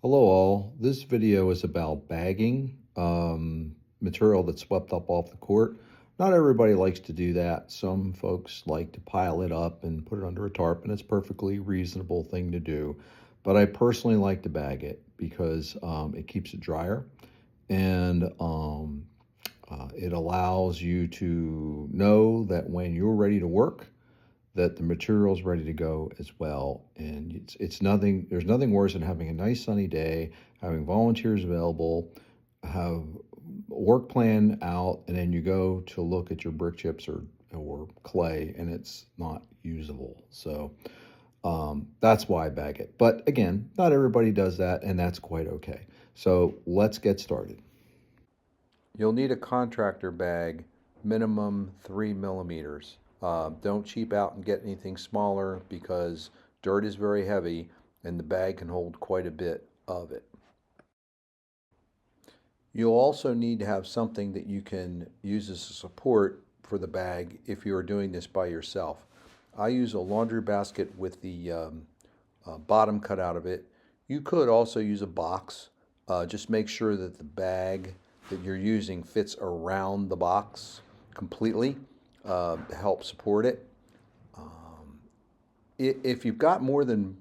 Hello all, this video is about bagging material that's swept up off the court. Not everybody likes to do that. Some folks like to pile it up and put it under a tarp, and it's a perfectly reasonable thing to do. But I personally like to bag it because it keeps it drier, and it allows you to know that when you're ready to work, that the material's ready to go as well. And it's nothing, there's nothing worse than having a nice sunny day, having volunteers available, have a work plan out, and then you go to look at your brick chips or clay and it's not usable. So that's why I bag it. But again, not everybody does that, and that's quite okay. So let's get started. You'll need a contractor bag, minimum 3 millimeters. Don't cheap out and get anything smaller because dirt is very heavy and the bag can hold quite a bit of it. You'll also need to have something that you can use as a support for the bag if you are doing this by yourself. I use a laundry basket with the bottom cut out of it. You could also use a box. Just make sure that the bag that you're using fits around the box completely to help support it. If you've got more than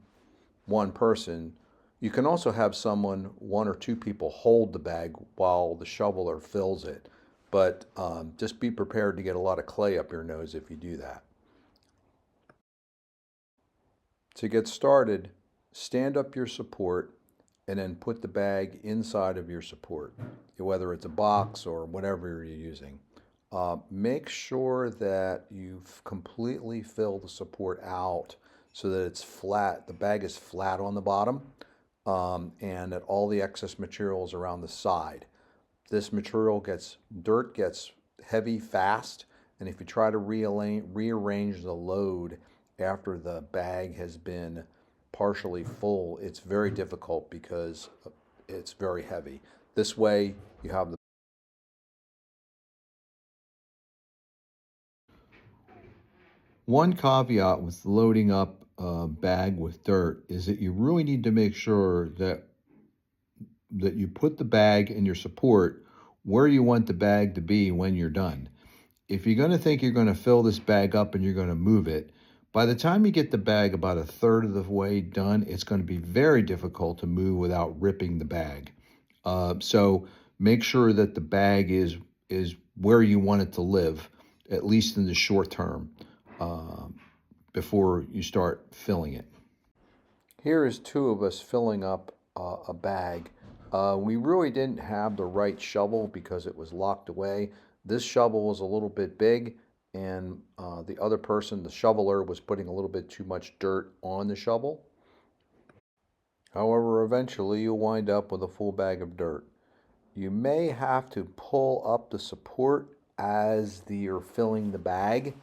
one person, you can also have someone, one or two people, hold the bag while the shoveler fills it. But just be prepared to get a lot of clay up your nose if you do that. To get started, stand up your support and then put the bag inside of your support, whether it's a box or whatever you're using. Make sure that you've completely filled the support out so that it's flat, the bag is flat on the bottom, and that all the excess material is around the side. This dirt gets heavy fast, and if you try to rearrange the load after the bag has been partially full, it's very difficult because it's very heavy. This way you have the one caveat with loading up a bag with dirt is that you really need to make sure that you put the bag and your support where you want the bag to be when you're done. If you're going to think you're going to fill this bag up and you're going to move it, by the time you get the bag about a third of the way done, it's going to be very difficult to move without ripping the bag. So make sure that the bag is where you want it to live, at least in the short term, before you start filling it. Here is two of us filling up a bag. We really didn't have the right shovel because it was locked away. This shovel was a little bit big, and the other person, the shoveler, was putting a little bit too much dirt on the shovel. However, eventually you'll wind up with a full bag of dirt. You may have to pull up the support as you're filling the bag.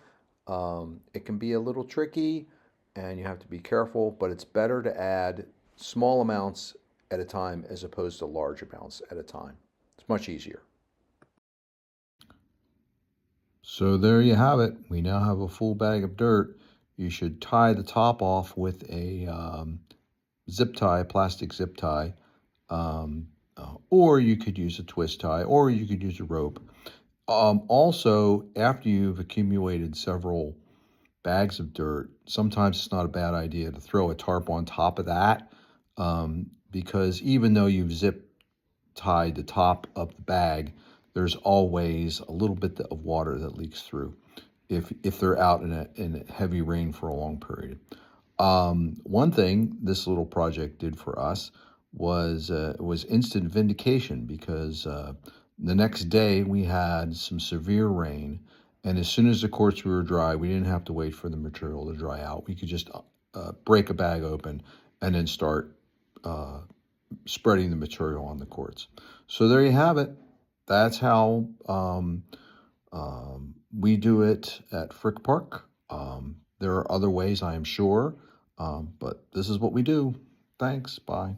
It can be a little tricky and you have to be careful, but it's better to add small amounts at a time as opposed to large amounts at a time. It's much easier. So there you have it. We now have a full bag of dirt. You should tie the top off with a zip tie, plastic zip tie, or you could use a twist tie, or you could use a rope. Also, after you've accumulated several bags of dirt, sometimes it's not a bad idea to throw a tarp on top of that, because even though you've zip tied the top of the bag, there's always a little bit of water that leaks through if they're out in a heavy rain for a long period. One thing this little project did for us was instant vindication because the next day we had some severe rain, and as soon as the courts were dry, we didn't have to wait for the material to dry out. We could just break a bag open and then start spreading the material on the courts. So there you have it. That's how we do it at Frick Park. There are other ways, I am sure, but this is what we do. Thanks. Bye.